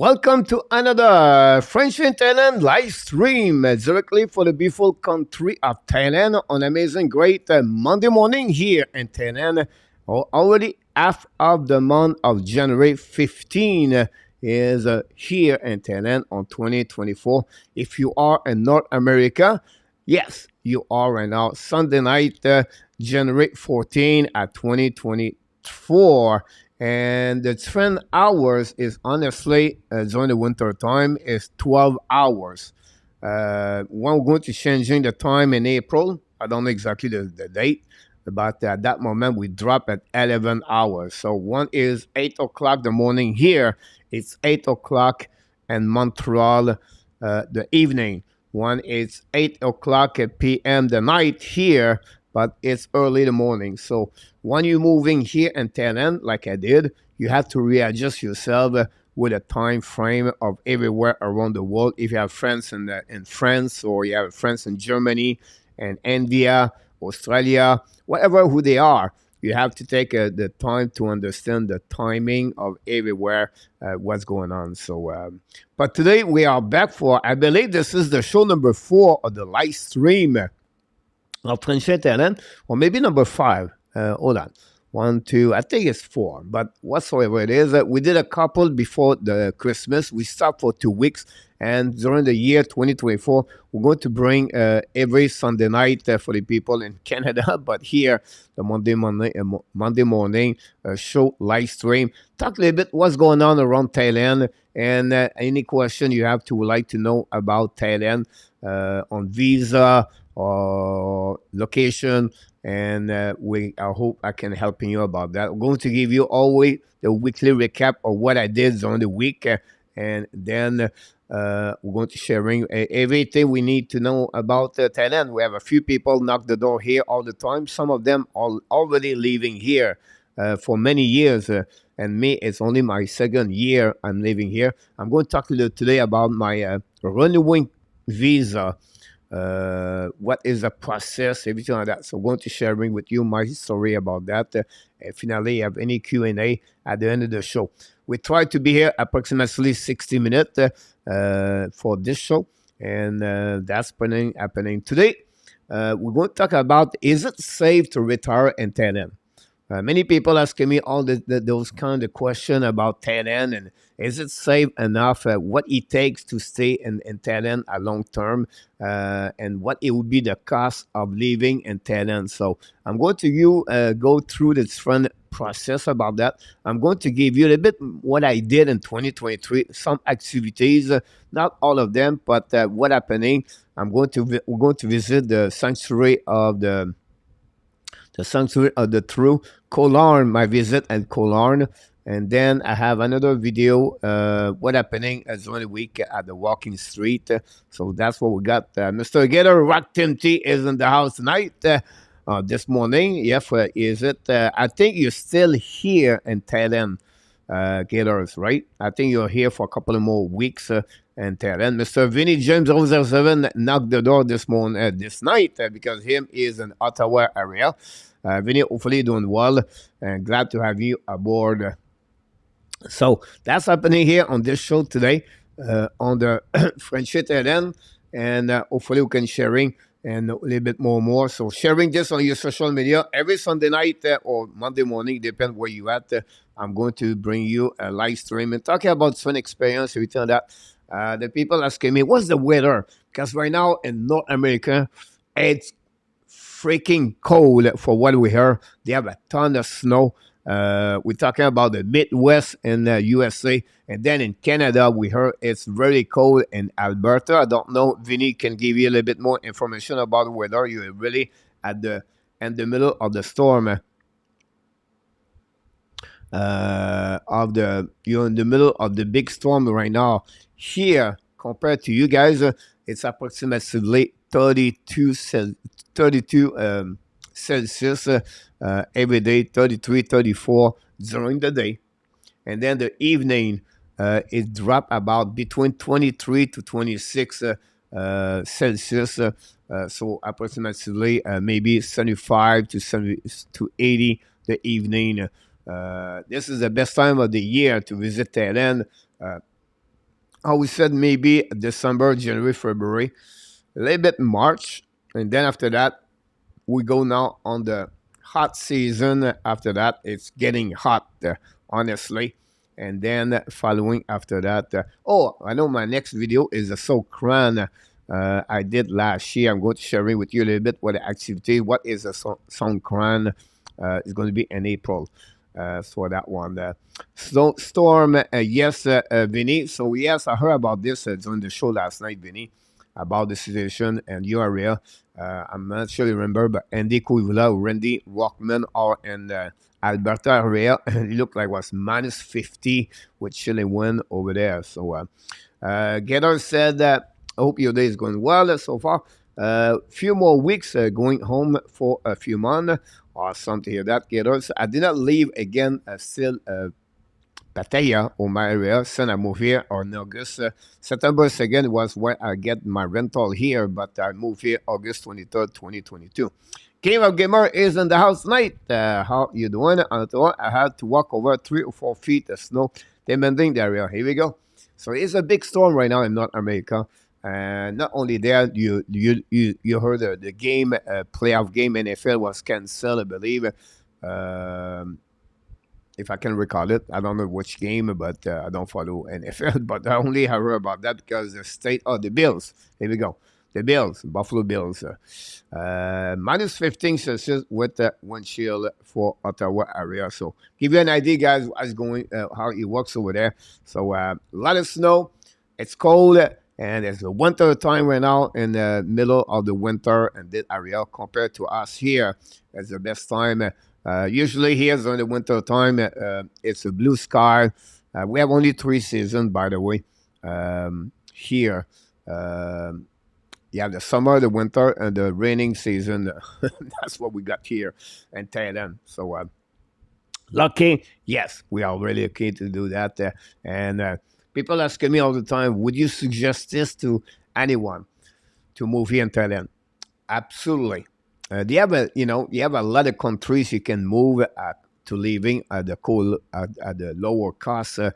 Welcome to another Frenchy in Thailand live stream directly for the beautiful country of Thailand on amazing great Monday morning here in Thailand. Already half of the month of January 15 is here in Thailand on 2024. If you are in North America, yes, you are right now Sunday night, January 14 at 2024, and the trend hours is honestly during the winter time is 12 hours. We're going to changing the time in April. I don't know exactly the date, but at that moment we drop at 11 hours. So one is 8 o'clock the morning here. It's 8 o'clock in Montreal the evening. One is 8 o'clock p.m. the night here, but it's early the morning. So when you're moving here in Thailand, like I did, you have to readjust yourself with a time frame of everywhere around the world. If you have friends in France, or you have friends in Germany and India, Australia, whatever who they are, you have to take the time to understand the timing of everywhere, what's going on. So, but today we are back for, I believe this is the show number 4 of the live stream of Frenchy Thailand, or maybe number 5. Hold on. 1, 2, I think it's 4. But whatsoever it is, we did a couple before the Christmas. We stopped for 2 weeks. And during the year 2024, we're going to bring every Sunday night for the people in Canada. But here, the Monday morning show live stream. Talk a little bit what's going on around Thailand. And any question you have to like to know about Thailand on visa or location, and I hope I can help you about that. I'm going to give you always the weekly recap of what I did during the week, and then we're going to sharing everything we need to know about Thailand. We have a few people knock the door here all the time. Some of them are already living here for many years, and me, it's only my second year I'm living here. I'm going to talk to you today about my renewing visa. What is the process, everything like that. So I'm going to sharing with you my story about that. Finally, you have any Q&A at the end of the show. We try to be here approximately 60 minutes for this show, and that's happening today. We're going to talk about, is it safe to retire in Thailand? Many people asking me all those kind of questions about Thailand, and is it safe enough? What it takes to stay in Thailand a long term, and what it would be the cost of living in Thailand. So I'm going to go through the different process about that. I'm going to give you a little bit what I did in 2023, some activities, not all of them, but what happening. We're going to visit the sanctuary of the Sanctuary of the True, Koh Larn, my visit at Koh Larn. And then I have another video, what happening during the week at the walking street. So that's what we got. Mr. Gator Rock Tim T is in the house tonight, this morning. Yes, is it? I think you're still here in Thailand, Gators, right? I think you're here for a couple of more weeks in Thailand. Mr. Vinny James 007 knocked the door this morning, this night, because him is in Ottawa area. Vinny, hopefully doing well, and glad to have you aboard. So that's happening here on this show today on the Frenchy Thailand, and hopefully we can sharing and a little bit more. So sharing this on your social media every Sunday night or Monday morning, depends where you at. I'm going to bring you a live stream and talking about fun experience. We tell that the people asking me, what's the weather? Because right now in North America, it's freaking cold for what we heard. They have a ton of snow. We're talking about the Midwest in the USA. And then in Canada, we heard it's very cold in Alberta. I don't know. Vinny can give you a little bit more information about the weather. You're really in the middle of the storm. You're in the middle of the big storm right now. Here, compared to you guys, it's approximately 32 Celsius every day, 33, 34 during the day. And then the evening, it dropped about between 23 to 26 Celsius. So approximately maybe 75 to 80 the evening. This is the best time of the year to visit Thailand. how we said maybe December, January, February, a little bit March, and then after that we go now on the hot season. After that, it's getting hot, honestly. And then following after that, oh, I know my next video is a Songkran I did last year. I'm going to share it with you a little bit what the activity, what is a Songkran. It's going to be in April. For that one, storm. Yes, Vinny. So yes, I heard about this during the show last night, Vinny, about the situation and your area. I'm not sure you remember, but Andy Kuivula, Randy Rockman are in the Alberta area, and it looked like it was minus 50 with chilly wind over there. So, Gator said that I hope your day is going well so far. Few more weeks going home for a few months. Awesome to hear that, Gator. I did not leave again, still Pattaya or my area. Since I moved here on August. September 2nd was where I get my rental here, but I moved here August 23rd, 2022. King of Gamer is in the house tonight. How you doing? I had to walk over 3 or 4 feet of snow, demanding the area. Here we go. So it's a big storm right now in North America. And not only that, you heard the game, playoff game NFL was canceled, I believe. Um if I can recall it. I don't know which game, but I don't follow NFL. But I only heard about that because the state, oh, the Bills. Here we go. The Bills, Buffalo Bills. Minus 15 Celsius with the wind chill for Ottawa area. So give you an idea, guys, how it works over there. So a lot of snow. It's cold. And it's the winter time right now in the middle of the winter in this area compared to us here. It's the best time. Usually here during the winter time, it's a blue sky. We have only 3 seasons, by the way, here. Yeah, the summer, the winter, and the raining season. That's what we got here in Thailand. So lucky, yes, we are really lucky to do that. And people asking me all the time, would you suggest this to anyone to move here in Thailand? Absolutely. You have a lot of countries you can move to living at the lower cost. You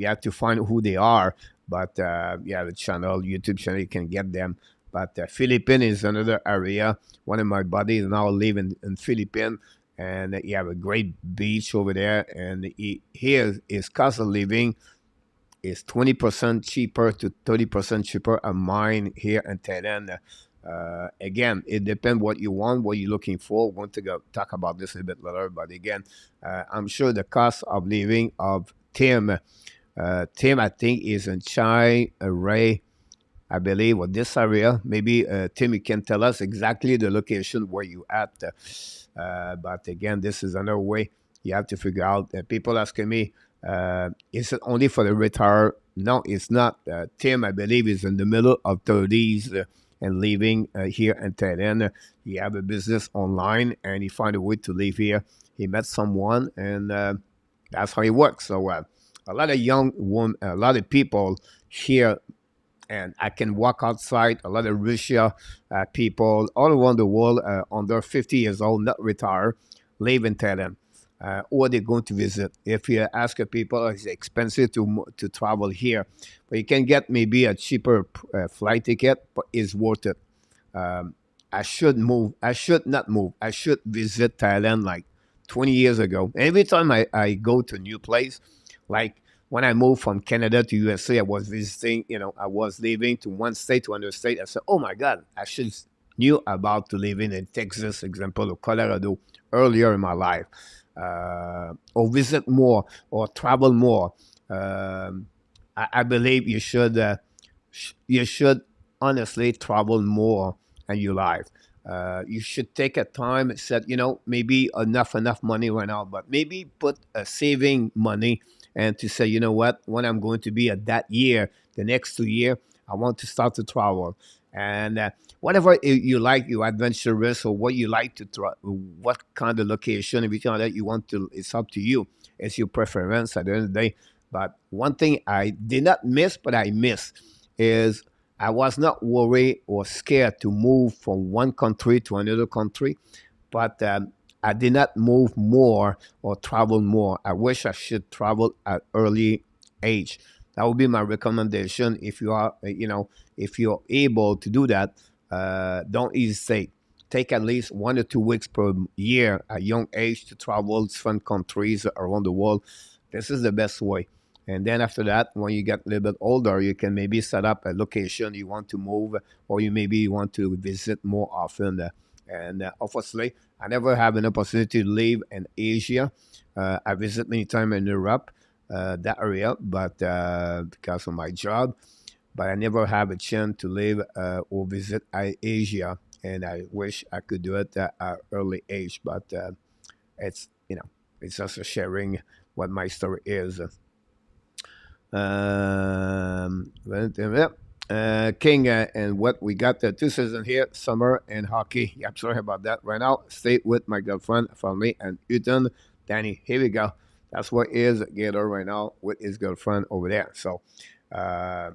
have to find who they are, but you have a channel, YouTube channel, you can get them. But Philippines is another area. One of my buddies now live in Philippines, and you have a great beach over there. And here his cost of living is 20% cheaper to 30% cheaper than mine here in Thailand. Again, it depends what you want, what you're looking for. We're going to talk about this a bit later. But again, I'm sure the cost of living of Tim, I think, is in Chai Ray, I believe, or this area. Maybe, Tim, you can tell us exactly the location where you at. But again, this is another way you have to figure out. People asking me, is it only for the retired? No, it's not. Tim, I believe, is in the middle of 30s and living here in Thailand. He have a business online and he find a way to live here. He met someone and that's how it works. So a lot of young women, a lot of people here, and I can walk outside. A lot of Russia people all around the world, under 50 years old, not retired, live in Thailand. Or they're going to visit. If you ask people, it's expensive to travel here, but you can get maybe a cheaper flight ticket, but it's worth it. I should move. I should not move. I should visit Thailand like 20 years ago. Every time I go to a new place, like when I moved from Canada to USA, I was visiting, I was living to one state to another state. I said, oh my God, I should knew about to living in Texas, example, or Colorado earlier in my life. Or visit more or travel more. I believe you should honestly travel more in your life. You should take a time and said, maybe enough money right now, but maybe put a saving money and to say, you know what, when I'm going to be at that year, the next 2 year, I want to start to travel. And whatever you like, you adventurous or what you like to try, what kind of location, everything like that you want to, it's up to you. It's your preference at the end of the day. But one thing I did not miss, but I miss is I was not worried or scared to move from one country to another country, but I did not move more or travel more. I wish I should travel at early age. That would be my recommendation. If you are, if you're able to do that, don't hesitate. Take at least 1 or 2 weeks per year at young age to travel to different countries around the world. This is the best way. And then after that, when you get a little bit older, you can maybe set up a location you want to move, or you maybe want to visit more often. And obviously, I never have an opportunity to live in Asia. I visit many times in Europe, that area, but because of my job, but I never have a chance to live or visit Asia, and I wish I could do it at an early age. But it's it's just a sharing what my story is. King, and what we got 2 seasons here, summer and hockey. Yeah, I'm sorry about that. Right now, stay with my girlfriend, family, and Uton, Danny. Here we go. That's what is Gator right now with his girlfriend over there. So, uh,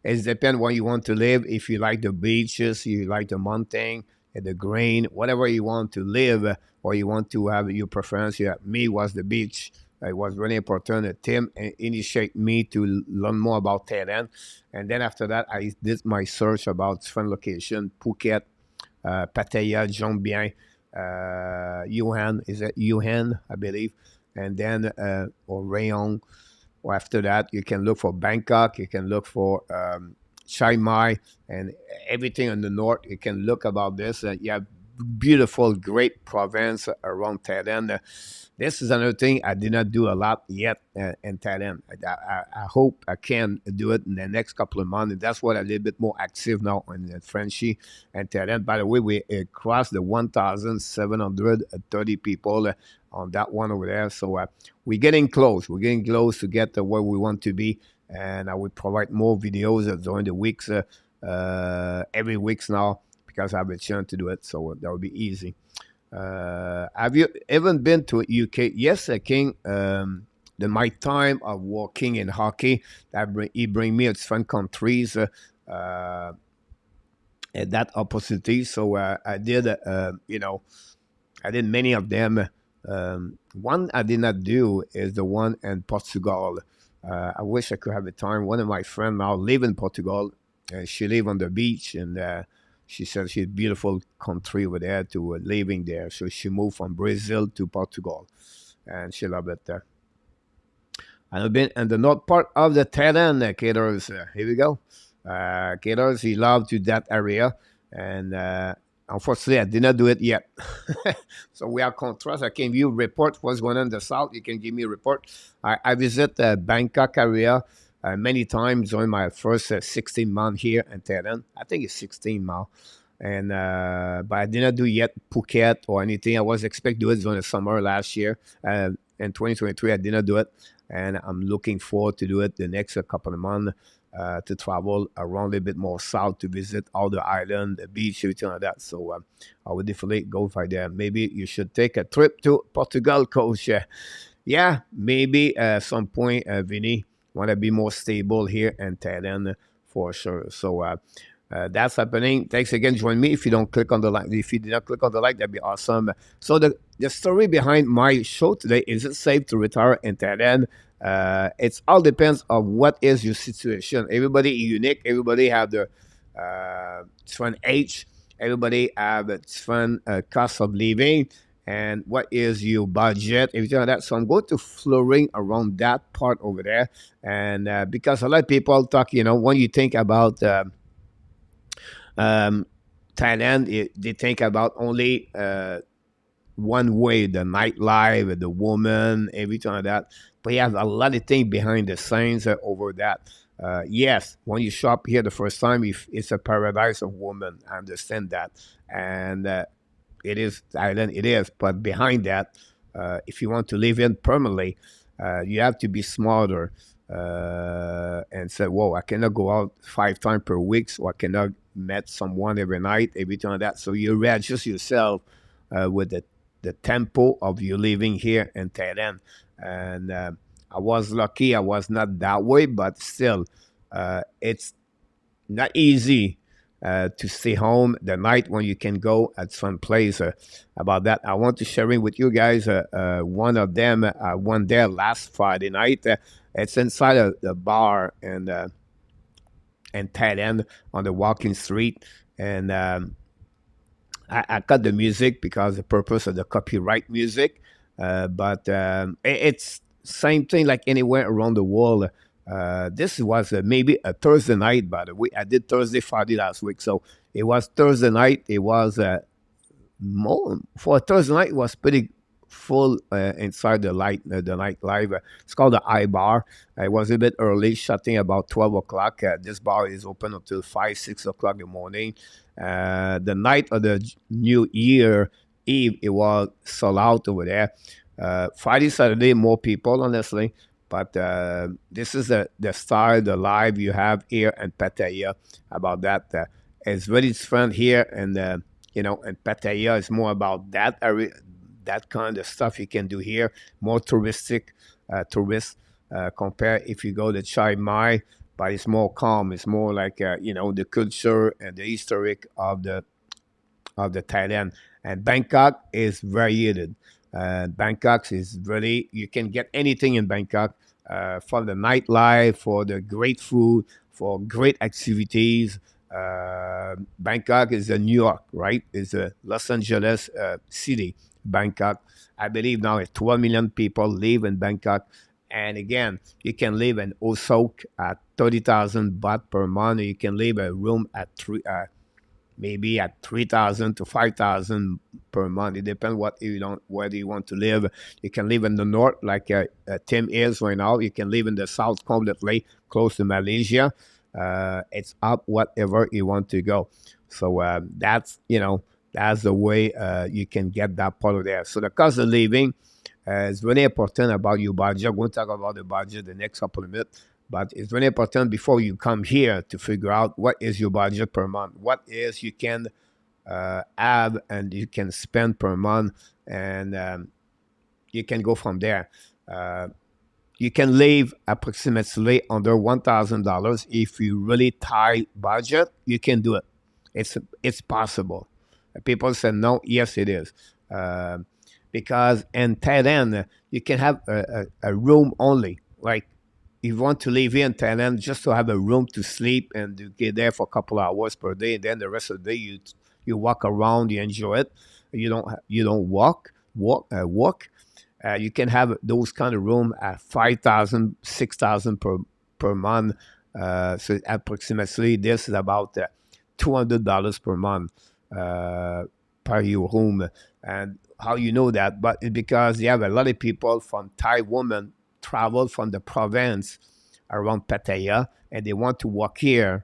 it depends where you want to live. If you like the beaches, you like the mountain, the green, whatever you want to live, or you want to have your preference. Yeah, me was the beach. It was really important that Tim initiated me to learn more about Thailand. And then after that, I did my search about different location, Phuket, Pattaya, Jom Bien, Yuhan, is it Yuhan, I believe, and then or Rayong. Or after that, you can look for Bangkok, you can look for Chiang Mai, and everything in the north. You can look about this. You have beautiful, great province around Thailand. This is another thing I did not do a lot yet in Thailand. I hope I can do it in the next couple of months. That's what I'm a little bit more active now in Frenchy and Thailand. By the way, we crossed the 1,730 people on that one over there. So we're getting close. We're getting close to get to where we want to be. And I will provide more videos during the weeks, every weeks now, because I have a chance to do it. So that will be easy. Have you ever been to UK? Yes, King. My time of working in hockey, he bring me to different countries at that opportunity. So I did, I did many of them. One I did not do is the one in Portugal. I wish I could have the time. One of my friends now live in Portugal. She live on the beach, and she said she's beautiful country over there to living there. So she moved from Brazil to Portugal, and she loved it there. I've been in the north part of the Thailand, Caters. Here we go. Caters, he loved to that area, and unfortunately, I did not do it yet. So we are contrast. I can view report what's going on in the south. You can give me a report. I visit the Bangkok area many times during my first 16 months here in Thailand. I think it's 16 now. And but I did not do yet Phuket or anything. I was expected to do it during the summer last year. In 2023, I did not do it, and I'm looking forward to do it the next couple of months. To travel around a little bit more south to visit all the island, the beach, everything like that. So I would definitely go by there. Maybe you should take a trip to Portugal, Coach. Yeah, maybe at some point, Vinny, want to be more stable here in Thailand for sure. So that's happening. Thanks again. Join me if you don't click on the like. If you did not click on the like, that'd be awesome. So the story behind my show today is it safe to retire in Thailand? It all depends on what is your situation. Everybody is unique. Everybody have their different age. Everybody have a different cost of living, and what is your budget, everything like that. So I'm going to flooring around that part over there, and because a lot of people talk, when you think about Thailand, they think about only one way, the nightlife, the woman, everything like that. But you have a lot of things behind the scenes over that. Yes, when you shop here the first time, if it's a paradise of women. I understand that. And it is Thailand, it is. But behind that, if you want to live in permanently, you have to be smarter and say, whoa, I cannot go out 5 times per week, so I cannot meet someone every night, everything like that. So you readjust yourself with the tempo of you living here in Thailand. And I was lucky I was not that way, but still, it's not easy to stay home the night when you can go at some place. About that, I want to sharing with you guys one of them. I went there last Friday night. It's inside the bar in Thailand on the walking street, and I cut the music because the purpose of the copyright music, but it's same thing like anywhere around the world. This was maybe a Thursday night, by the way. I did Thursday, Friday last week, so it was Thursday night. It was more for a Thursday night. It was pretty full inside the night live. It's called the I Bar. It was a bit early, shutting about 12 o'clock. This bar is open until 5, 6 o'clock in the morning. The night of the New Year Eve, it was sold out over there. Friday, Saturday, more people, honestly. But this is the style, the live you have here in Pattaya about that. It's very different here, and and Pattaya is more about that area, that kind of stuff you can do here, more tourist compare if you go to Chiang Mai, but it's more calm. It's more like the culture and the historic of the Thailand. And Bangkok is varied. Bangkok is really, you can get anything in Bangkok, for the nightlife, for the great food, for great activities. Bangkok is a New York, right? It's a Los Angeles city. Bangkok, I believe now 12 million people live in Bangkok. And again, you can live in Osok at 30,000 baht per month. You can live a room at maybe at 3,000 to 5,000 per month. It depends whether you want to live. You can live in the north, like Tim is right now. You can live in the south completely, close to Malaysia. It's up whatever you want to go. So that's the way you can get that part of there. So the cost of living is really important about your budget. We'll talk about the budget the next couple of minutes. But it's really important before you come here to figure out what is your budget per month, what is you can have and you can spend per month, and you can go from there. You can live approximately under $1,000 if you really tight budget. You can do it. It's possible. People say no. Yes, it is. Because in Thailand, you can have a room only. Like, if you want to live here in Thailand, just to have a room to sleep and to get there for a couple of hours per day, and then the rest of the day you walk around, you enjoy it. You don't walk. You can have those kind of room at 5,000, 6,000 per month. So approximately this is about $200 per month per your room. And how you know that? But it's because you have a lot of people from Thai women travel from the province around Pattaya, and they want to walk here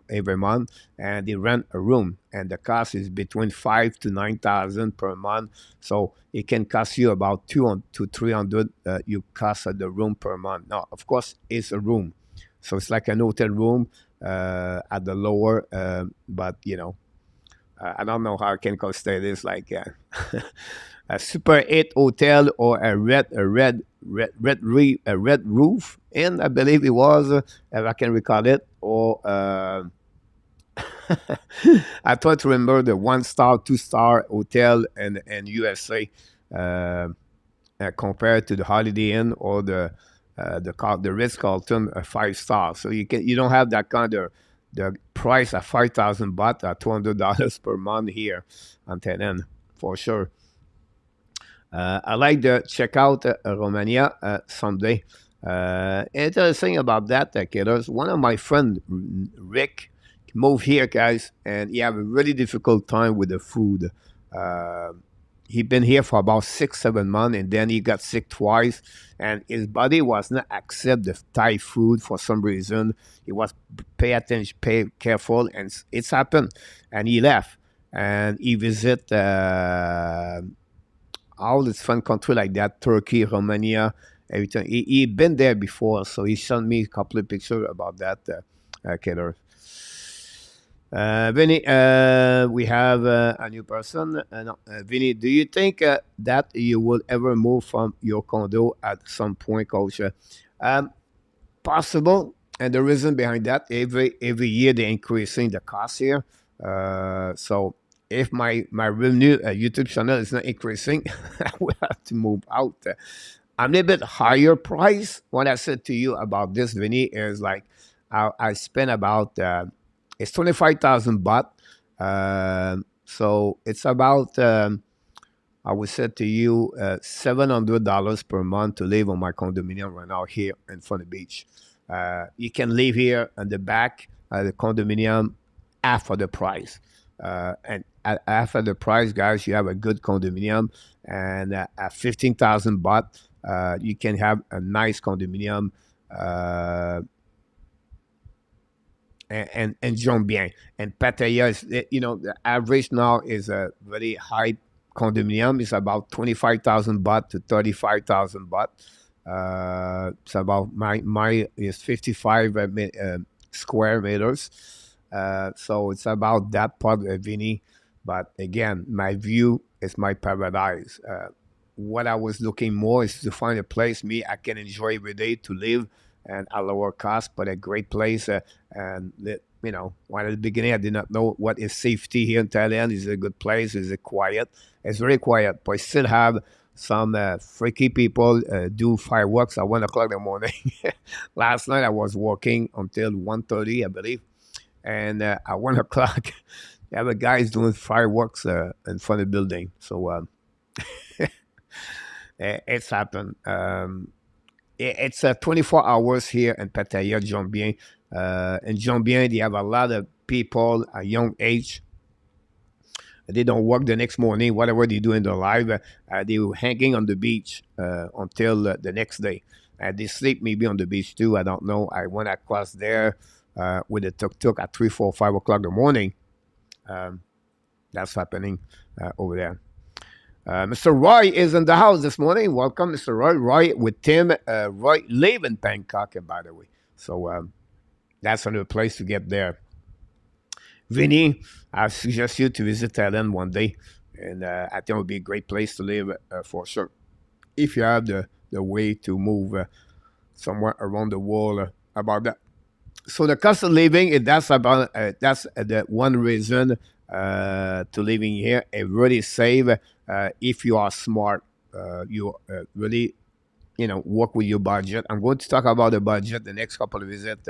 every month, and they rent a room, and the cost is between 5 to 9,000 per month. So it can cost you about 200 to 300. You cost of the room per month. Now, of course, it's a room, so it's like an hotel room at the lower, but I don't know how I can stay this like a Super 8 hotel or a red roof, and I believe it was, if I can recall it, or I try to remember the 1 star, 2 star hotel in USA, compared to the Holiday Inn or the Ritz Carlton 5 star. So you don't have that kind of the price at 5,000 baht at $200 per month here on Thailand for sure. I like to check out Romania someday. Interesting about that, kiddos. One of my friend Rick moved here, guys, and he have a really difficult time with the food. He been here for about 6, 7 months, and then he got sick twice, and his body was not accept the Thai food for some reason. He was pay attention, pay careful, and it's happened, and he left, and he visit all this fun country like that, Turkey, Romania, everything. He been there before, so he sent me a couple of pictures about that, killer. Vinny, we have a new person. No, Vinny, do you think that you will ever move from your condo at some point, Coach? Possible, and the reason behind that, every year they're increasing the cost here. So if my revenue YouTube channel is not increasing, I will have to move out. I'm a little bit higher price. What I said to you about this, Vinny, is like I spent about it's 25,000 baht. So it's about I would say to you $700 per month to live on my condominium right now here in front of the beach. You can live here in the back of the condominium half of the price. And at half of the price, guys, you have a good condominium. And at 15,000 baht, you can have a nice condominium and Jean Bien. And Pattaya is, the average now is a very high condominium. It's about 25,000 baht to 35,000 baht. It's about my is 55 square meters. So it's about that part of Vinny. But again, my view is my paradise. What I was looking more is to find a place me I can enjoy every day to live and at lower cost, but a great place. And when at the beginning I did not know what is safety here in Thailand. Is it a good place? Is it quiet? It's very quiet, but I still have some freaky people do fireworks at 1 o'clock in the morning. Last night I was working until 1:30, I believe, and at 1 o'clock, the other guys doing fireworks in front of the building. So it's happened. It's 24 hours here in Pattaya, Jambien. In Jambien, they have a lot of people at young age. They don't work the next morning, whatever they do in their life. They were hanging on the beach until the next day. They sleep maybe on the beach too. I don't know. I went across there with a tuk-tuk at 3, 4, 5 o'clock in the morning. That's happening over there. Mr. Roy is in the house this morning. Welcome, Mr. Roy. Roy with Tim. Roy live in Bangkok, by the way. So that's another place to get there. Vinny, I suggest you to visit Thailand one day. And I think it would be a great place to live for sure. If you have the way to move somewhere around the world about that. So the cost of living, that's about that's the one reason to living here. It really save if you are smart. You really work with your budget. I'm going to talk about the budget the next couple of visits.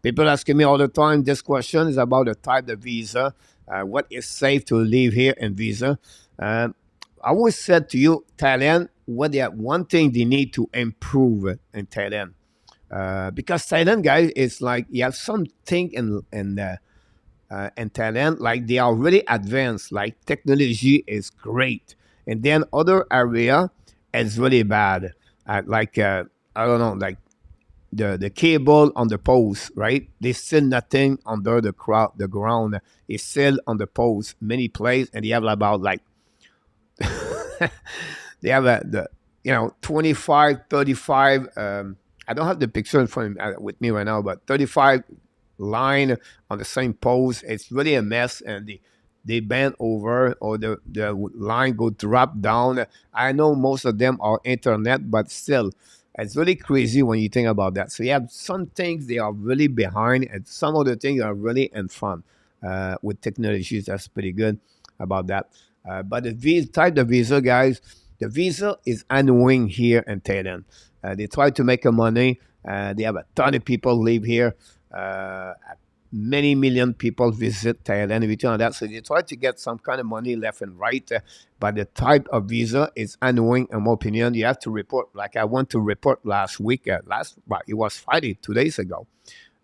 People asking me all the time. This question is about the type of visa. What is safe to live here in visa? I always said to you, Thailand, one thing they need to improve in Thailand. Because Thailand, guys, is like you have something in Thailand, like they are really advanced. Like technology is great, and then other area is really bad. I don't know, like the cable on the post, right? They still nothing under the ground. It's still on the post, many places, and they have about like they have 25, 35. I don't have the picture in front of with me right now, but 35 line on the same post. It's really a mess, and they bend over or the line go drop down. I know most of them are internet, but still, it's really crazy when you think about that. So you have some things they are really behind, and some of the things are really in front with technologies. That's pretty good about that. But the type of visa, guys, the visa is annoying here in Thailand. They try to make a money. They have a ton of people live here. Many million people visit Thailand, everything like that. So they try to get some kind of money left and right. But the type of visa is annoying, in my opinion. You have to report. Like I went to report last week. It was Friday, 2 days ago.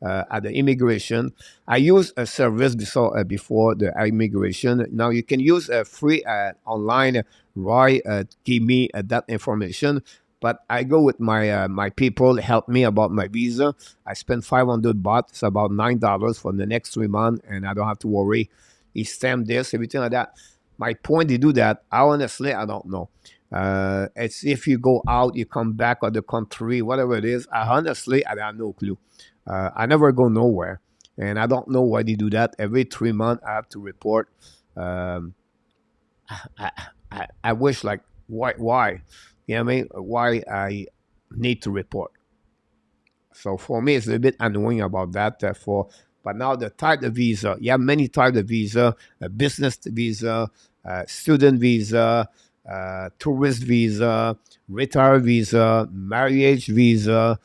At the immigration, I used a service before the immigration. Now you can use a free online. Roy give me that information. But I go with my people help me about my visa. I spend 500 baht. It's about $9 for the next 3 months, and I don't have to worry. He stamp this, everything like that. My point, they do that. I don't know. It's if you go out, you come back or the country, whatever it is. I have no clue. I never go nowhere, and I don't know why they do that. Every 3 months, I have to report. I wish like why. You know what I mean? Why I need to report. So for me, it's a little bit annoying about that. But now the type of visa, you have many types of visa: a business visa, student visa, tourist visa, retire visa, marriage visa,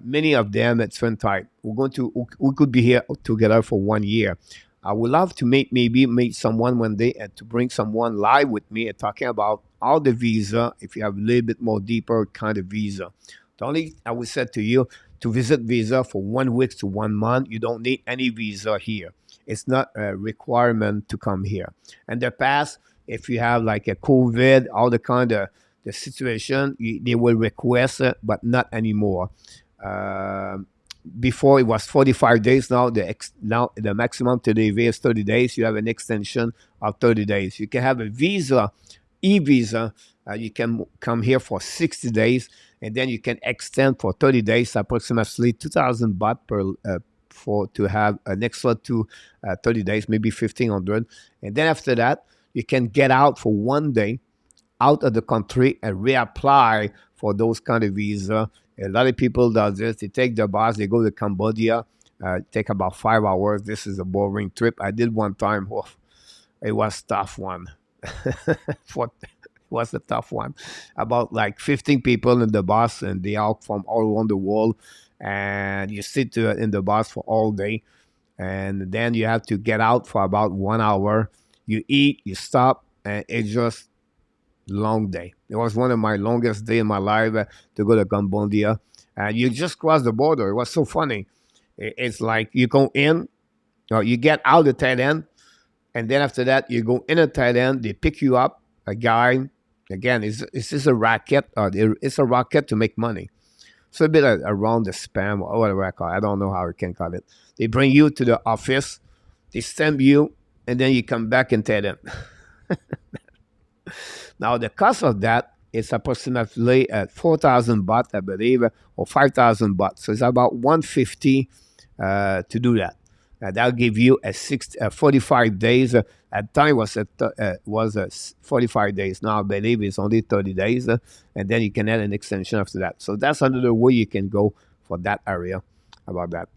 many of them at different time. We could be here together for 1 year. I would love to maybe meet someone one day and to bring someone live with me and talking about all the visa. If you have a little bit more deeper kind of visa, the only I would say to you to visit visa for 1 week to 1 month. You don't need any visa here. It's not a requirement to come here. In the past, if you have like a COVID, all the kind of the situation, they will request it, but not anymore. Um Before it was 45 days. Now the maximum to live is 30 days. You have an extension of 30 days. You can have a visa, e-visa. You can come here for 60 days, and then you can extend for 30 days, approximately 2,000 baht per for to have an extra to 30 days, maybe 1,500. And then after that, you can get out for 1 day out of the country and reapply for those kind of visa. A lot of people does this. They take the bus, they go to Cambodia, take about 5 hours. This is a boring trip. I did one time. Oh, it was tough one. For, was a tough one. About like 15 people in the bus, and they are from all around the world. And you sit in the bus for all day, and then you have to get out for about 1 hour. You eat, you stop, and it's just long day. It was one of my longest day in my life to go to Cambodia, and you just cross the border. It was so funny. It's like you go in, you get out of Thailand, and then after that you go into Thailand. They pick you up. A guy, again, is this a racket? It's a racket to make money. So a bit around the spam or whatever I call it. I don't know how I can call it. They bring you to the office, they stamp you, and then you come back and tell them. Now, the cost of that is approximately 4,000 baht, I believe, or 5,000 baht. So it's about 150 to do that. That'll give you 45 days. At time was 45 days. Now I believe it's only 30 days, and then you can add an extension after that. So that's another way you can go for that area. About that.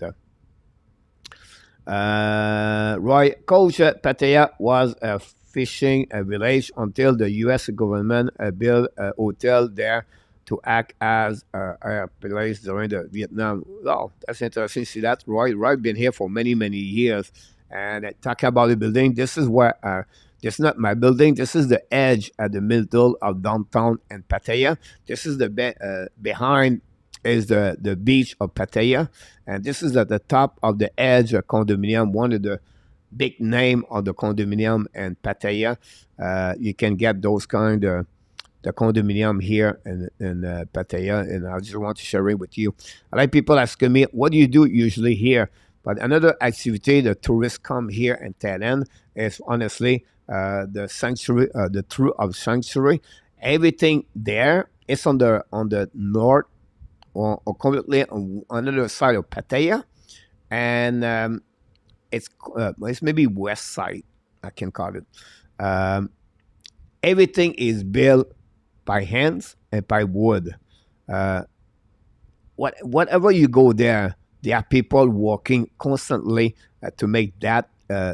Roy Coach Pattaya was a fishing village until the U.S. government built a hotel there to act as a place during the Vietnam. Oh, that's interesting. See that, Roy? Roy been here for many, many years. And talking about the building, this is where this is not my building. This is the edge at the middle of downtown and Pattaya. This is the behind is the beach of Pattaya, and this is at the top of the edge of condominium. One of the big name of the condominium and Pattaya. You can get those kind of the condominium here in Pattaya, and I just want to share it with you. A lot of people asking me, what do you do usually here? But another activity the tourists come here in Thailand is honestly the sanctuary, the true of sanctuary. Everything there is on the north or completely on another side of Pattaya, and it's maybe west side, I can call it. Um, Everything is built by hands and by wood. Uh, Whatever you go there are people working constantly to make that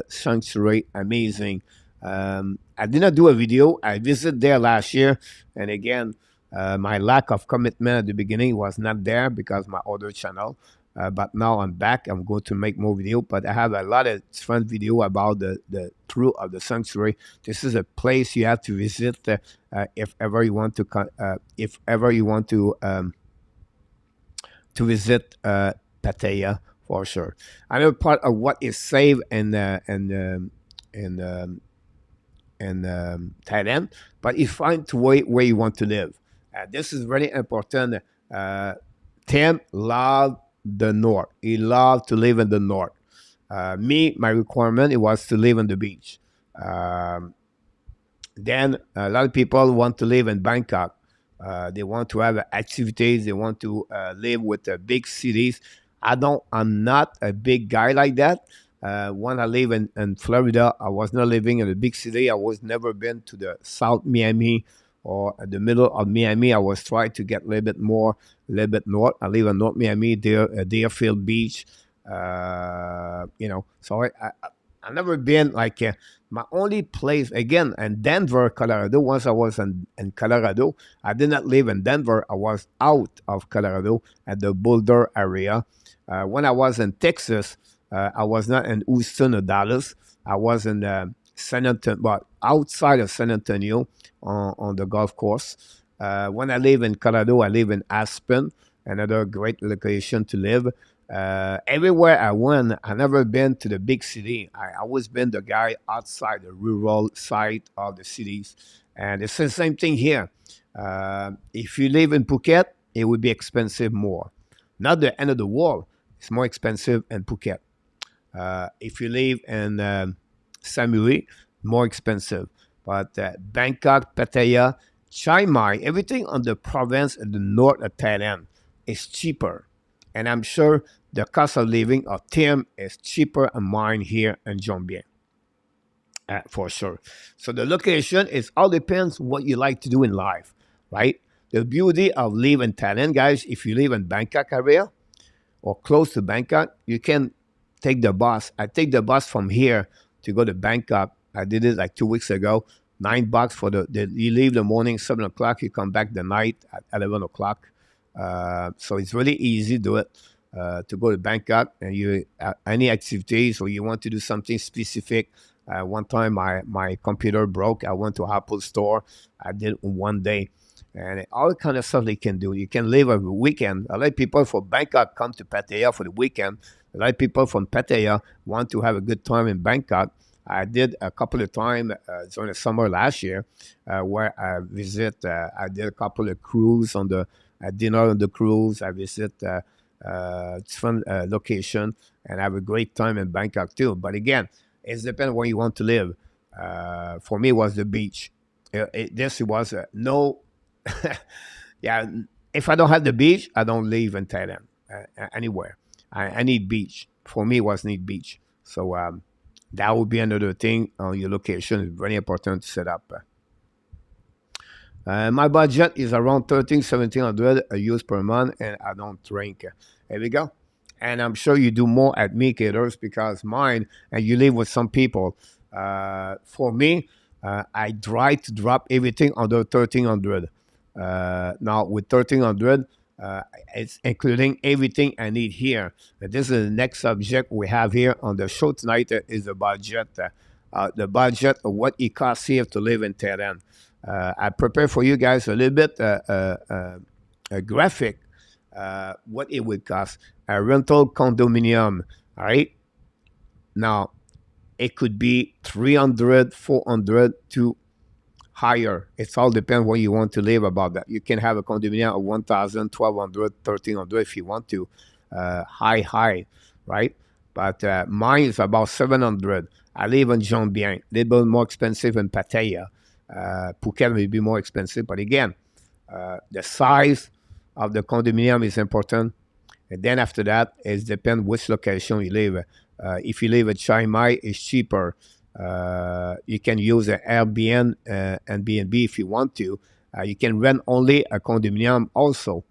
sanctuary amazing. I did not do a video. I visited there last year, and again, my lack of commitment at the beginning was not there because my other channel. But now I'm back. I'm going to make more video. But I have a lot of fun video about the truth of the sanctuary. This is a place you have to visit if ever you want to. If ever you want to visit Pattaya for sure. Another part of what is safe in Thailand, but you find the way where you want to live. This is very important. Tim loved the north. He loved to live in the north. My requirement it was to live on the beach. Then a lot of people want to live in Bangkok. They want to have activities. They want to live with the big cities. I'm not a big guy like that. When I live in Florida, I was not living in a big city. I was never been to the South Miami or at the middle of Miami. I was trying to get a little bit north. I live in North Miami, Deerfield Beach. So I've never been like my only place again in Denver, Colorado. Once I was in Colorado, I did not live in Denver. I was out of Colorado at the Boulder area. When I was in Texas, I was not in Houston or Dallas. I was in San Antonio, but outside of San Antonio on the golf course. When I live in Colorado, I live in Aspen, another great location to live. Everywhere I went, I never been to the big city. I always been the guy outside the rural side of the cities, and it's the same thing here. If you live in Phuket, it would be expensive more. Not the end of the world. It's more expensive in Phuket. If you live in Samui, more expensive. But Bangkok, Pattaya, Chiang Mai, everything on the province in the north of Thailand is cheaper. And I'm sure the cost of living of Tim is cheaper than mine here in Jongbien, for sure. So the location is all depends what you like to do in life, right? The beauty of living in Thailand, guys, if you live in Bangkok area, or close to Bangkok, you can take the bus. I take the bus from here to go to Bangkok. I did it like 2 weeks ago. $9 for you leave the morning 7 o'clock. You come back the night at 11 o'clock. So it's really easy to do it. To go to Bangkok and you any activities or you want to do something specific. One time my computer broke. I went to Apple store. I did it in 1 day and all kind of stuff they can do. You can live over the weekend. A lot of people from Bangkok come to Pattaya for the weekend. A lot of people from Pattaya want to have a good time in Bangkok. I did a couple of times during the summer last year where I did a couple of cruise on the dinner on the cruise. I visit different location and have a great time in Bangkok too. But again, it depends where you want to live. For me, it was the beach. This was no yeah, if I don't have the beach, I don't live in Thailand anywhere. I need beach. For me, it was need beach. So that would be another thing on your location. It's very important to set up. My budget is around 1700 use per month, and I don't drink. There we go. And I'm sure you do more at me, Caters, because mine, and you live with some people. For me, I try to drop everything under 1300. Now with 1300, it's including everything I need here. This is the next subject we have here on the show tonight is the budget. The budget of what it costs here to live in Thailand. I prepare for you guys a little bit a graphic what it would cost a rental condominium. All right, now it could be 300, 400 to higher. It's all depends where you want to live about that. You can have a condominium of 1,000, 1,200, 1,300 if you want to. High, right? But mine is about 700. I live in Jongbien, a little bit more expensive in Pattaya. Phuket may be more expensive, but again, the size of the condominium is important. And then after that, it depends which location you live. If you live at Chiang Mai, it's cheaper. You can use an Airbnb and B&B if you want to. You can rent only a condominium also,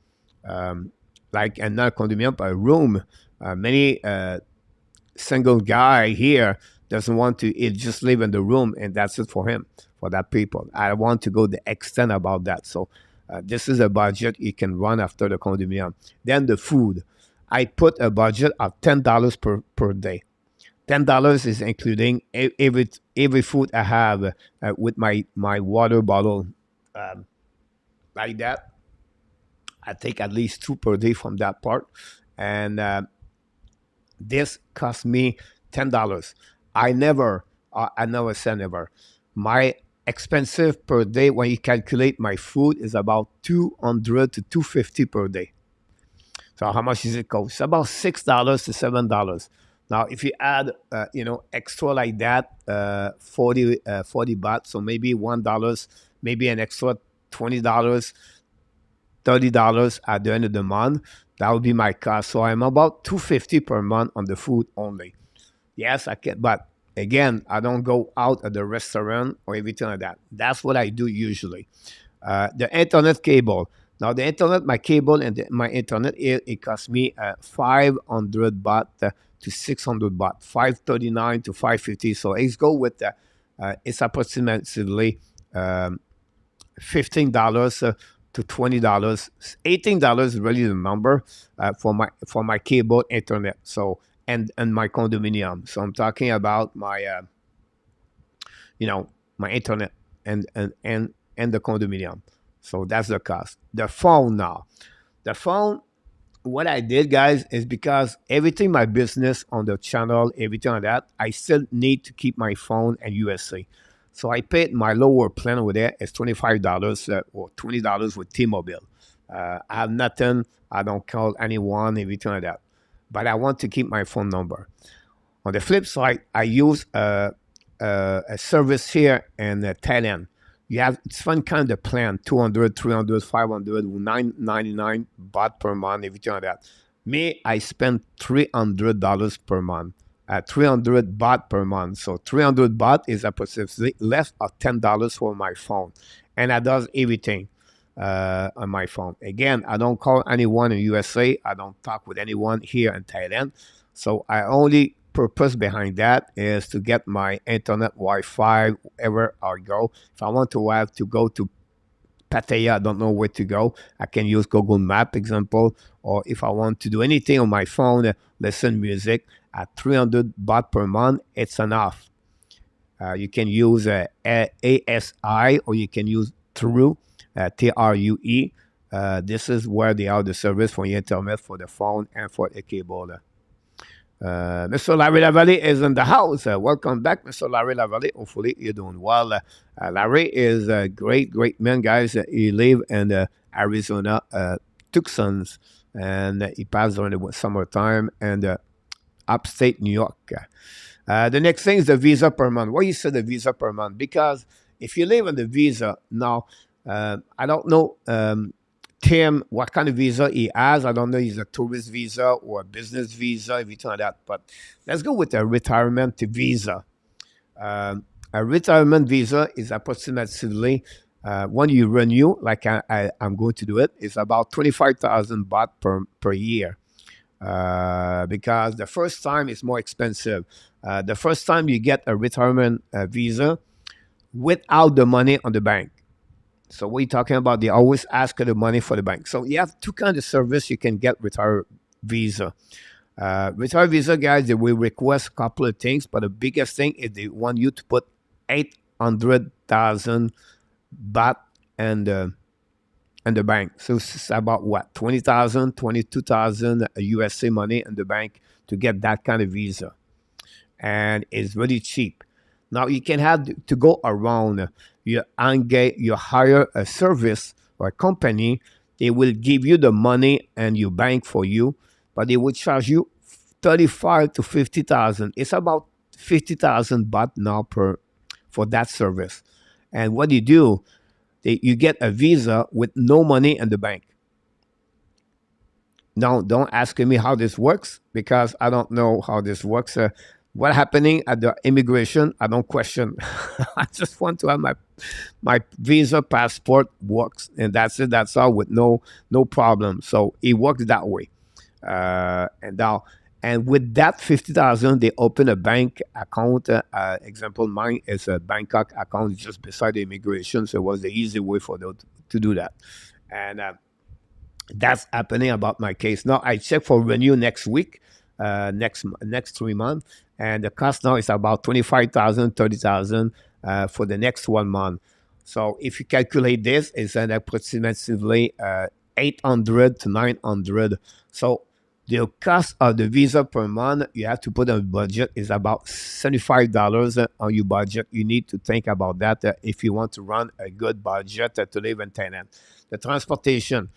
like and not a condominium, but a room. Many single guy here doesn't want to just live in the room and that's it for him, for that people. I want to go the extent about that. So this is a budget you can run after the condominium. Then the food. I put a budget of $10 per day. $10 is including every food I have with my water bottle, like that. I take at least two per day from that part, and this cost me $10. I never say never. My expensive per day when you calculate my food is about 200 to 250 per day. So how much does it cost? It's about $6 to $7. Now, if you add, extra like that, 40 baht, so maybe $1, maybe an extra $20, $30 at the end of the month, that would be my cost. So I'm about 250 per month on the food only. Yes, I can, but again, I don't go out at the restaurant or everything like that. That's what I do usually. The internet cable. Now the internet, my cable and my internet, it cost me 500 baht to 600 baht, 539 to 550. So let's go with that. It's approximately um, $15 to $20. $18 is really the number for my cable internet. So and my condominium. So I'm talking about my you know my internet and the condominium. So that's the cost. The phone now. The phone, what I did, guys, is because everything my business on the channel, everything like that, I still need to keep my phone and USA. So I paid my lower plan over there is $25 or $20 with T-Mobile. I have nothing. I don't call anyone, everything like that. But I want to keep my phone number. On the flip side, I use a service here in Thailand. You have it's fun kind of plan 200, 300, 500, 999 baht per month, everything like that. Me, I spend $300 per month, 300 baht per month. So 300 baht is approximately less of $10 for my phone. And that does everything on my phone. Again, I don't call anyone in USA. I don't talk with anyone here in Thailand. So I only purpose behind that is to get my internet Wi-Fi wherever I go. If I want to have to go to Pattaya, I don't know where to go. I can use Google Map example, or if I want to do anything on my phone, listen music at 300 baht per month, it's enough. You can use ASI or you can use True, TRUE. This is where they are the service for the internet, for the phone, and for the cable. Mr. Larry Lavalley is in the house. Welcome back, Mr. Larry Lavalley. Hopefully, you're doing well. Larry is a great, great man, guys. He live in Arizona, Tucson's, and he passed during the summertime and upstate New York. The next thing is the visa per month. Why you say the visa per month? Because if you live on the visa now, I don't know. Tim, what kind of visa he has. I don't know, he's a tourist visa or a business visa, everything like that. But let's go with a retirement visa. A retirement visa is approximately, when you renew, like I'm going to do it, it's about 25,000 baht per year. Because the first time is more expensive. The first time you get a retirement visa without the money on the bank. So what are you talking about? They always ask for the money for the bank. So you have two kinds of service you can get retire visa. Retire visa, guys, they will request a couple of things, but the biggest thing is they want you to put 800,000 baht and the bank. So it's about what, 20,000, 22,000 USA money in the bank to get that kind of visa. And it's really cheap. Now you can have to go around. You engage, you hire a service or a company. They will give you the money and you bank for you, but they will charge you 35 to 50,000. It's about 50,000 baht now for that service. And what you do, you get a visa with no money in the bank. Now, don't ask me how this works because I don't know how this works. What happening at the immigration, I don't question. I just want to have my visa passport works, and that's it. That's all with no problem. So it works that way. And with that 50,000, they open a bank account. Example, mine is a Bangkok account just beside the immigration, so it was the easy way for them to do that. And that's happening about my case. Now I check for renew next week, next 3 months, and the cost now is about 25,000, 30,000 for the next 1 month. So if you calculate this, it's an approximately 800 to 900. So the cost of the visa per month you have to put on a budget is about $75 on your budget. You need to think about that if you want to run a good budget to live in Thailand. The transportation,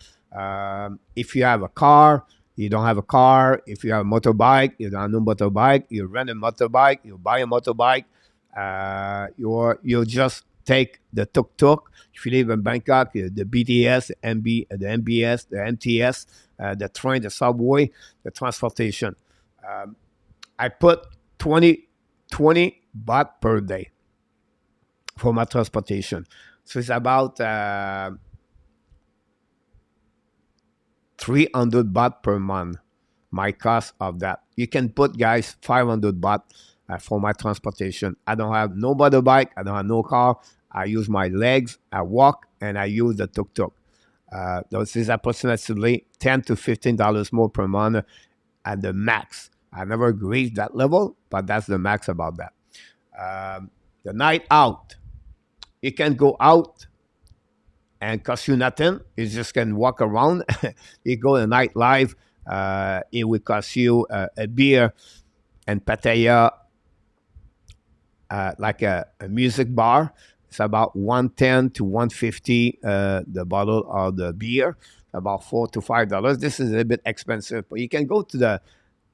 if you have a car, you don't have a car. If you have a motorbike, you don't have no motorbike. You rent a motorbike, you buy a motorbike. You just take the tuk-tuk. If you live in Bangkok, the BTS, the MBS, the MTS, the train, the subway, the transportation. I put 20 baht per day for my transportation. So it's about 300 baht per month. my cost of that. You can put, guys, 500 baht for my transportation. I don't have no motorbike. I don't have no car. I use my legs. I walk and I use the tuk-tuk. Those is approximately $10 to $15 more per month at the max. I never reached that level, but that's the max about that. The night out, you can go out and cost you nothing. You just can walk around. You go to nightlife. It will cost you a beer and pataya, like a music bar. It's about 110 to 150 the bottle of the beer, about $4 to $5. This is a little bit expensive, but you can go to the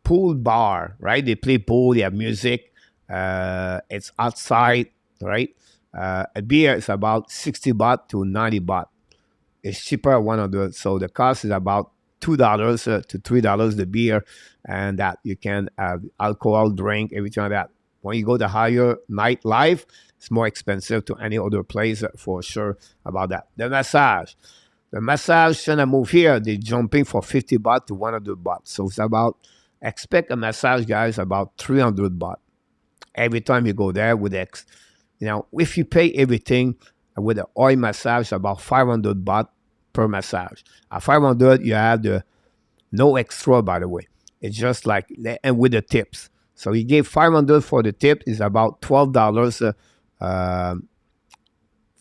pool bar, right? They play pool, they have music. It's outside, right? A beer is about 60 baht to 90 baht. It's cheaper at 100. So the cost is about $2 to $3 the beer, and that you can have alcohol, drink, everything like that. When you go to higher nightlife, it's more expensive to any other place for sure about that. The massage. The massage, when I move here, they're jumping for 50 baht to 100 baht. So it's about, expect a massage, guys, about 300 baht. Every time you go there with X. If you pay everything with the oil massage, about 500 baht per massage. At 500, you have the no extra, by the way. It's just like, and with the tips. So he gave 500 for the tip, is about $12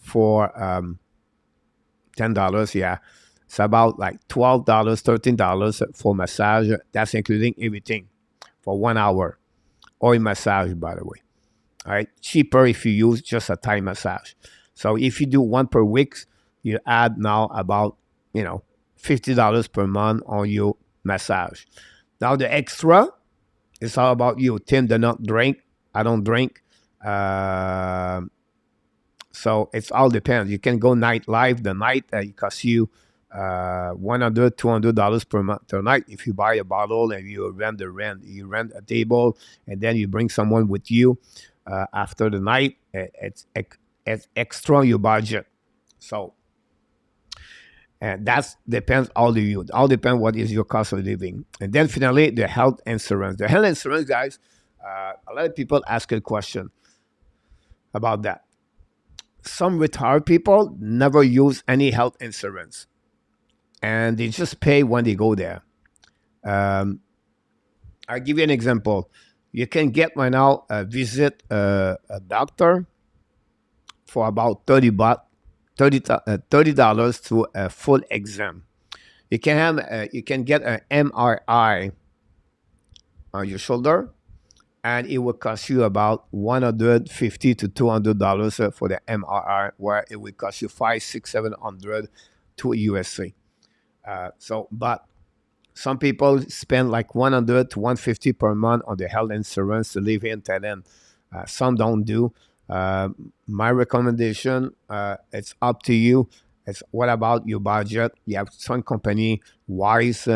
for $10. Yeah, it's about like $12, $13 for massage. That's including everything for 1 hour. Oil massage, by the way. All right, cheaper if you use just a Thai massage. So if you do one per week, you add now about $50 per month on your massage. Now the extra, it's all about you. Tim does not drink. I don't drink. So it's all depends. You can go nightlife. The night it costs you $100, $200 per night. If you buy a bottle and you rent a table, and then you bring someone with you after the night, it's extra your budget. So, and that depends all of you. All depends what is your cost of living. And then finally, the health insurance. The health insurance, guys, a lot of people ask a question about that. Some retired people never use any health insurance, and they just pay when they go there. I'll give you an example. You can get right now visit a doctor for about 30 baht, $30 to a full exam. You can have you can get an MRI on your shoulder, and it will cost you about $150 to $200 for the MRI, where it will cost you 5, 6, 700 to USA. But some people spend like 100 to 150 per month on the health insurance to live in Thailand. Some don't do. My recommendation, it's up to you. It's what about your budget? You have some company, Wise,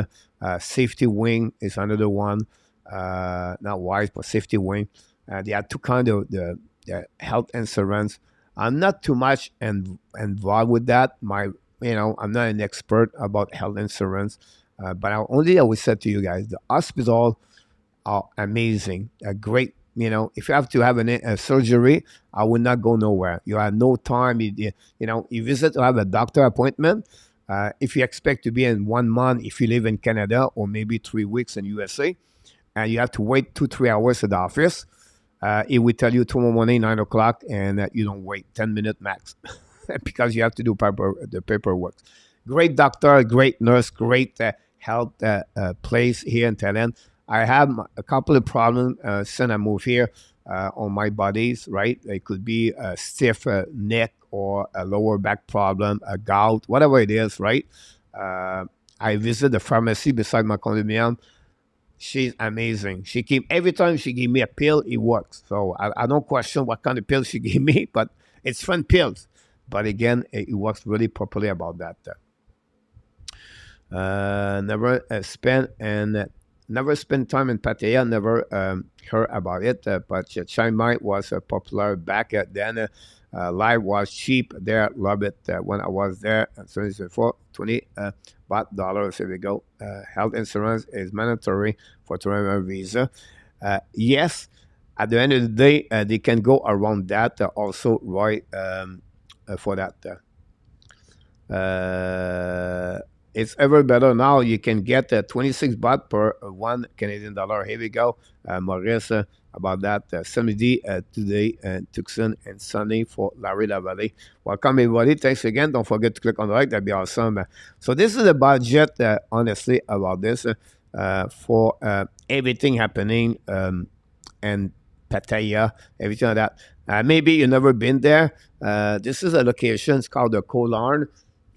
Safety Wing is another one. Not Wise, but Safety Wing. They have two kind of the health insurance. I'm not too much involved with that. I'm not an expert about health insurance, but I always said to you guys, the hospital are amazing, great. If you have to have a surgery, I will not go nowhere. You have no time. You visit to have a doctor appointment. If you expect to be in 1 month, if you live in Canada, or maybe 3 weeks in USA, and you have to wait 2-3 hours at the office, it will tell you tomorrow morning 9 o'clock, and you don't wait 10 minutes max because you have to do the paperwork. Great doctor, great nurse, great health place here in Thailand. I have a couple of problems since I moved here on my bodies, right? It could be a stiff neck or a lower back problem, a gout, whatever it is, right? I visit the pharmacy beside my condominium. She's amazing. Every time she give me a pill, it works. So I don't question what kind of pill she gave me, but it's fun pills. But again, it works really properly about that. Never spent time in Pattaya. Never heard about it. But Chiang Mai was popular back then. Life was cheap there. Love it when I was there. 2024, 20. baht dollars. Here we go. Health insurance is mandatory for tourism visa. Yes, at the end of the day, they can go around that also, right? For that. It's ever better now. You can get 26 baht per one Canadian dollar. Here we go. Maurice, about that. Samedi today, Tucson and Sunday for Larry Lavalley. Welcome, everybody. Thanks again. Don't forget to click on the like. That'd be awesome. So, this is the budget, honestly, about this for everything happening and Pattaya, everything like that. Maybe you've never been there. This is a location. It's called the Kolarn.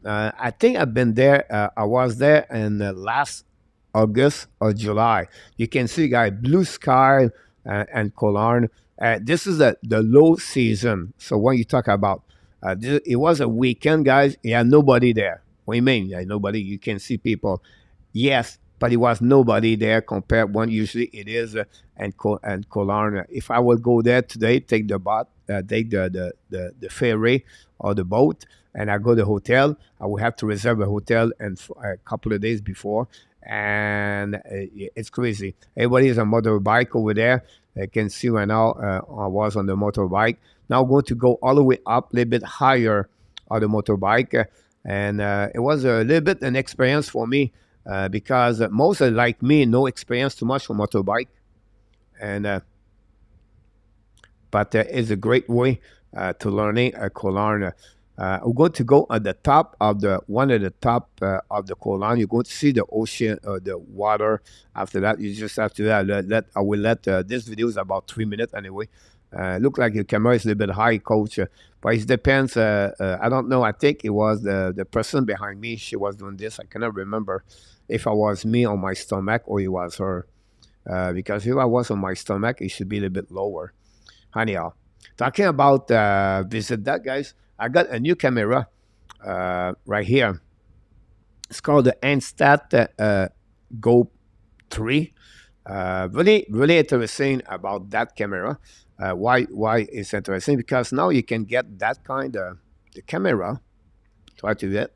I think I've been there. I was there in last August or July. You can see, guys, blue sky and Kolarn. This is the low season. So when you talk about, it was a weekend, guys. Yeah, nobody there. What do you mean? Yeah, nobody. You can see people. Yes, but it was nobody there compared when usually it is and Kolarn. If I would go there today, take the boat, take the ferry or the boat, and I go to the hotel, I will have to reserve a hotel and a couple of days before, and it's crazy. Everybody is on motorbike over there. I can see right now I was on the motorbike. Now I'm going to go all the way up, a little bit higher on the motorbike, and it was a little bit an experience for me because most like me, no experience too much for motorbike, and but it's a great way to learning Kolarn. We're going to go at the top of the one at the top of the Kolan. You're going to see the ocean, the water. After that, you just have to I will let this video is about 3 minutes anyway. Look like your camera is a little bit high, coach, but it depends. I don't know. I think it was the person behind me. She was doing this. I cannot remember if it was me on my stomach or it was her. Because if I was on my stomach, it should be a little bit lower. Anyhow, talking about visit that, guys. I got a new camera right here. It's called the Anstat Go 3. Really, really interesting about that camera. Why it's interesting? Because now you can get that kind of the camera. Try to get,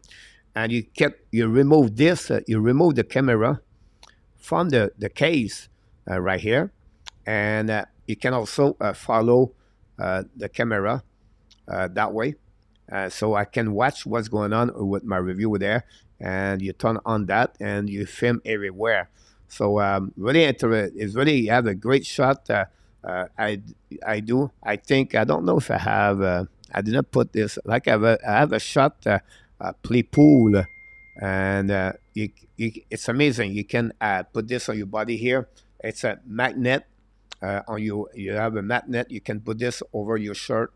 and you remove this. You remove the camera from the case right here, and you can also follow the camera that way. So I can watch what's going on with my review there, and you turn on that and you film everywhere. So really it's really you have a great shot. I do. I think I don't know if I have. I did not put this. Like I have a shot play pool, and it's amazing. You can put this on your body here. It's a magnet on you. You have a magnet. You can put this over your shirt.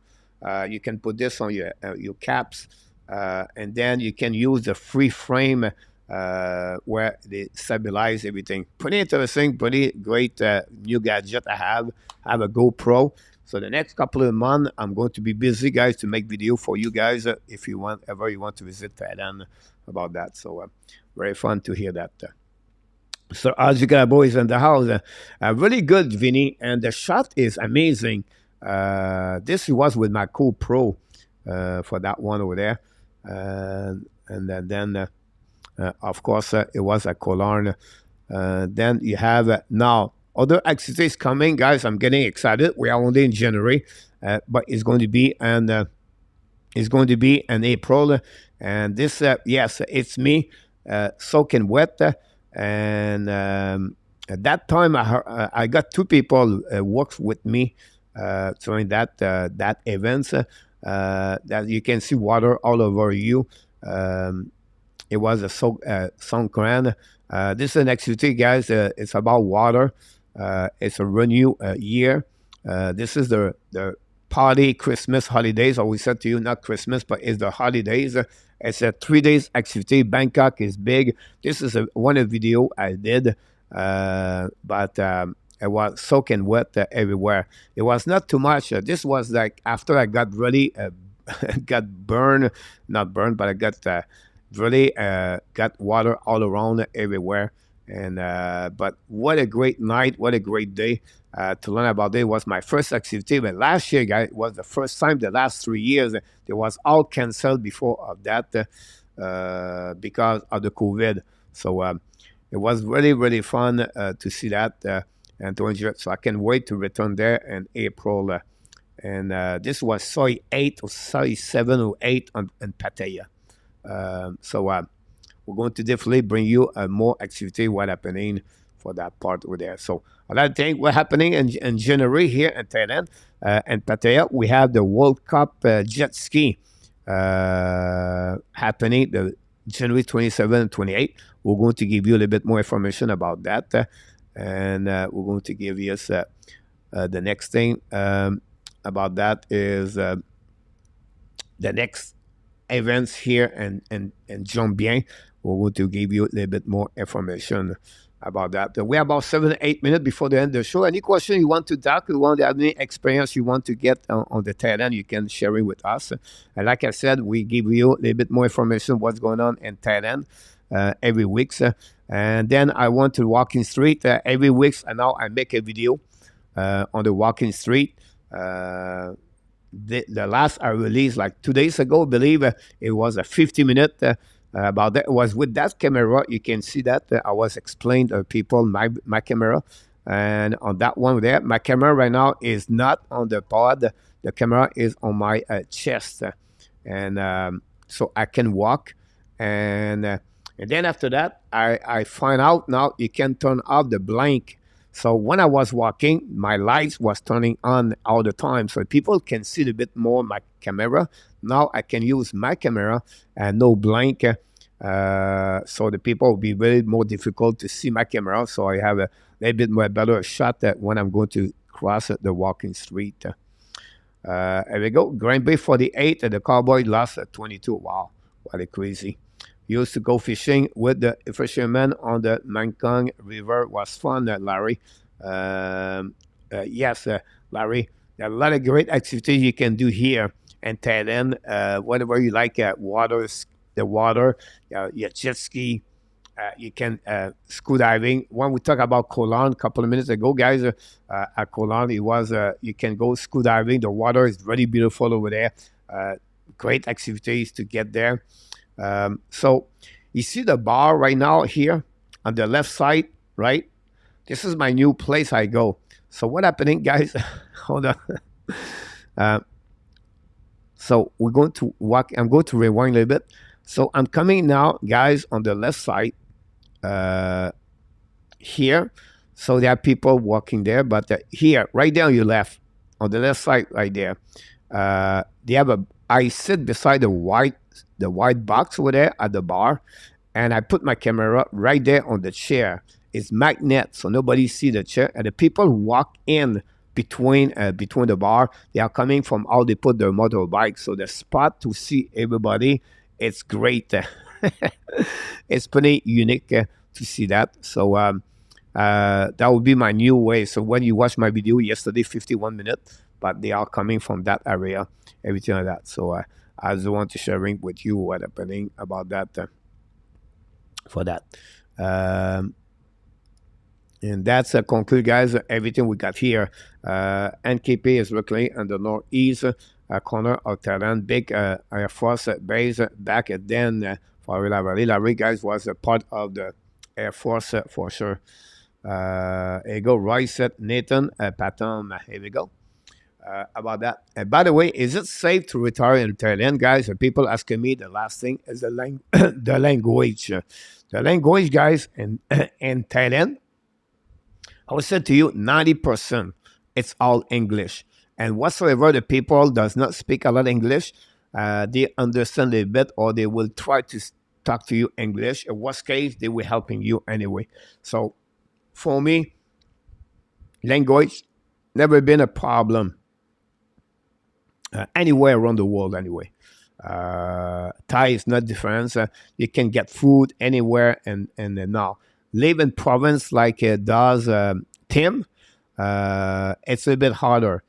You can put this on your caps, and then you can use the free frame where they stabilize everything. Pretty interesting, pretty great new gadget I have. I have a GoPro. So the next couple of months, I'm going to be busy, guys, to make video for you guys if you want to visit Thailand about that. So very fun to hear that. So as you got boys in the house, really good, Vinny, and the shot is amazing. This was with my GoPro for that one over there, and then of course it was a Kolarn. Then you have now other activities coming, guys. I'm getting excited. We are only in January, but it's going to be in April, and this yes, it's me soaking wet, and at that time I got two people worked with me. During that event, that you can see water all over you. It was a Songkran. This is an activity, guys. It's about water. It's a renew year. This is the party Christmas holidays. Always said to you, not Christmas, but it's the holidays. It's a 3 days activity. Bangkok is big. This is one video I did, but. It was soaking wet everywhere. It was not too much. This was like after I got really got burned, not burned, but I got really got water all around everywhere. And but what a great night! What a great day to learn about it. It was my first activity, but last year, guys, was the first time. The last 3 years, it was all canceled before of that. because of the COVID. So it was really, really fun to see that and to enjoy it. So I can wait to return there in April. And this was Soy 8 or Soy 7 or 8 in Pattaya. So we're going to definitely bring you more activity what happening for that part over there. So another thing what happening in January here in Thailand and Pattaya, we have the World Cup jet ski happening the January 27 and 28. We're going to give you a little bit more information about that. And we're going to give you the next thing about that is the next events here and Jean-Bien. We're going to give you a little bit more information about that. We're about 7 to 8 minutes before the end of the show. Any question you want to talk, you want to have any experience you want to get on the Thailand, you can share it with us. And like I said, we give you a little bit more information what's going on in Thailand every week. And then I want to walking street every week. And now I make a video on the walking street. The last I released like 2 days ago, I believe it was a 50-minute about that. It was with that camera. You can see that I was explaining to people my camera. And on that one there, my camera right now is not on the pod. The camera is on my chest. And so I can walk. And then after that, I find out now you can turn off the blank. So when I was walking, my lights was turning on all the time, so people can see a bit more my camera. Now I can use my camera and no blank, so the people will be very more difficult to see my camera. So I have a little bit more better shot that when I'm going to cross the walking street. Here we go. Grand Bay 48, and the cowboy lost at 22. Wow, what a crazy. Used to go fishing with the fishermen on the Mekong River. Was fun, Larry. Yes, Larry. There are a lot of great activities you can do here in Thailand. Whatever you like, the water, your jet ski. You can scuba diving. When we talked about Koh Lan a couple of minutes ago, guys, at Koh Lan, it was you can go scuba diving. The water is very beautiful over there. Great activities to get there. So you see the bar right now here on the left side, right? This is my new place I go. So what happening, guys? Hold on. So we're going to walk. I'm going to rewind a little bit. So I'm coming now, guys, on the left side here. So there are people walking there, but here, right there on your left, on the left side, right there, they have I sit beside the white box over there at the bar, and I put my camera right there on the chair. It's magnet, so nobody see the chair, and the people walk in between the bar. They are coming from how they put their motorbike, so the spot to see everybody, it's great. It's pretty unique to see that. So that would be my new way. So when you watch my video yesterday, 51 minutes, but they are coming from that area, everything like that. So I just want to sharing with you what happening about that for that. And that's conclude, guys, everything we got here. NKP is locally in the northeast corner of Thailand. Big Air Force base back then for Larry. Larry, guys, was a part of the Air Force for sure. Here you go, Royce, Nathan, Patam. Here we go. About that. And by the way, is it safe to retire in Thailand, guys? And people asking me, the last thing is the language. The language, guys, in Thailand, I would say to you, 90%, it's all English. And whatsoever the people does not speak a lot of English, they understand a bit, or they will try to talk to you English. In worst case, they will helping you anyway. So for me, language never been a problem anywhere around the world anyway. Thai is not different. You can get food anywhere, and now live in province like does Tim. It's a bit harder.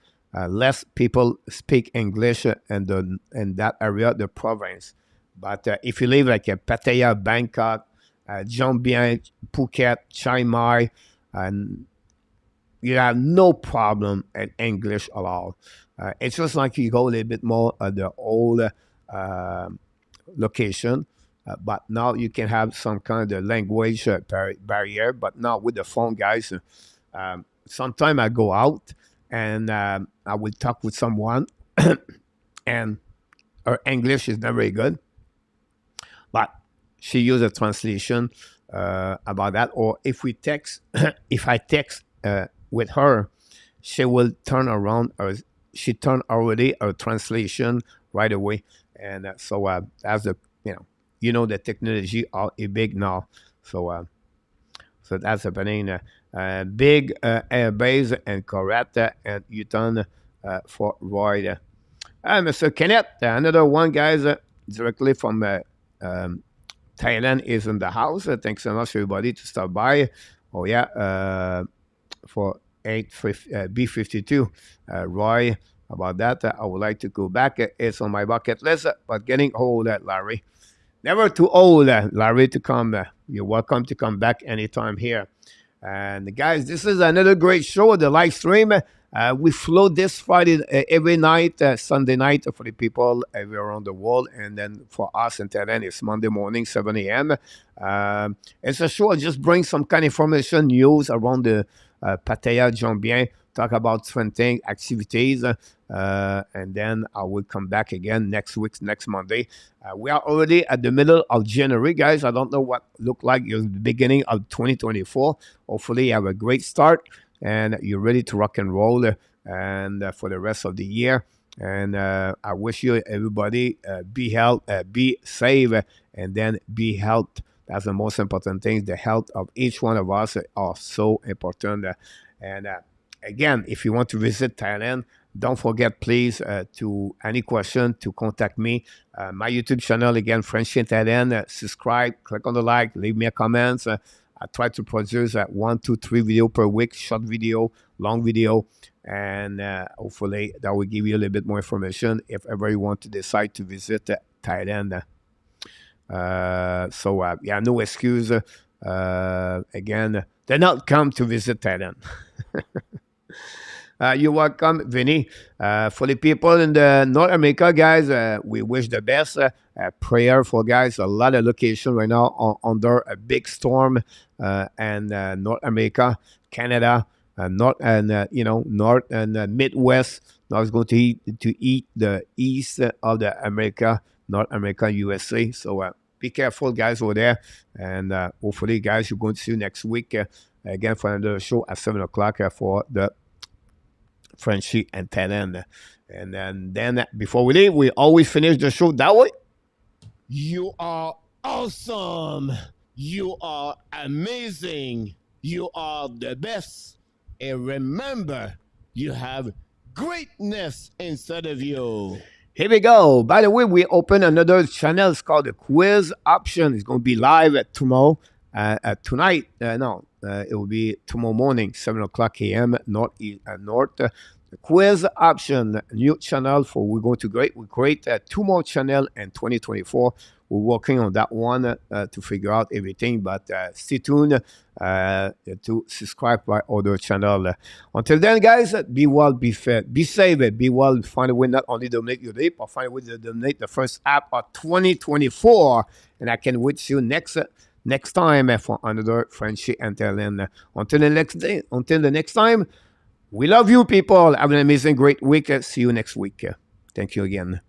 Less people speak English in that area, the province. But if you live like Pattaya, Bangkok, Jambian, Phuket, Chiang Mai, and you have no problem in English at all. It's just like you go a little bit more at the old location. but now you can have some kind of language barrier. But now with the phone, guys, sometime I go out and I will talk with someone, and her English is not very good, but she used a translation about that. Or if we text, if I text with her, she will turn around, or she turned already a translation right away. And so that's the, the technology are big now. So so that's happening. Big airbase and correct and U-turn for Roy. Mr. Kenneth, another one, guys, directly from Thailand is in the house. Thanks so much, everybody, to stop by. Oh, yeah, for B52. Roy, about that, I would like to go back. It's on my bucket list, but getting old, Larry. Never too old, Larry, to come. You're welcome to come back anytime here. And guys, this is another great show, the live stream. We float this Friday every night, Sunday night for the people everywhere around the world. And then for us in Thailand, it's Monday morning, 7 a.m. It's a show that just brings some kind of information, news around the Pattaya, Jambien, talk about different things, activities. And then I will come back again next week, next Monday. We are already at the middle of January, guys. I don't know what look like the beginning of 2024. Hopefully, you have a great start and you're ready to rock and roll and for the rest of the year. And I wish you, everybody, be healthy, be safe, and then be healthy. That's the most important thing. The health of each one of us are so important. And again, if you want to visit Thailand, don't forget, please, to any question, to contact me. My YouTube channel, again, Frenchy in Thailand. Subscribe, click on the like, leave me a comment. I try to produce 1, 2, 3 video per week, short video, long video, and hopefully that will give you a little bit more information if ever you want to decide to visit Thailand. So yeah, no excuse. Again, do not come to visit Thailand. You're welcome, Vinny. For the people in the North America, guys, we wish the best. Prayer for guys. A lot of location right now under a big storm, and North America, Canada, North and North and Midwest. Now it's going to eat the east of the America, North America, USA. So be careful, guys, over there. And hopefully, guys, you're going to see you next week again for another show at 7 o'clock for the Frenchy and Thailand. And then before we leave, we always finish the show that way. You are awesome. You are amazing. You are the best. And remember, you have greatness inside of you. Here we go. By the way, we open another channel. It's called the Quiz Option. It's going to be live tomorrow. Tonight, it will be tomorrow morning, 7 o'clock a.m. North. The Quiz Option, new channel for we're going to create 2 more channel in 2024. We're working on that one to figure out everything, but stay tuned to subscribe to our other channel. Until then, guys, be well, be fed, be safe, be well. Find a way not only to donate your day, but find a way to donate the first app of 2024. And I can wait you next time for another Frenchy and Thailand. Until the next time, we love you, people. Have an amazing, great week. See you next week. Thank you again.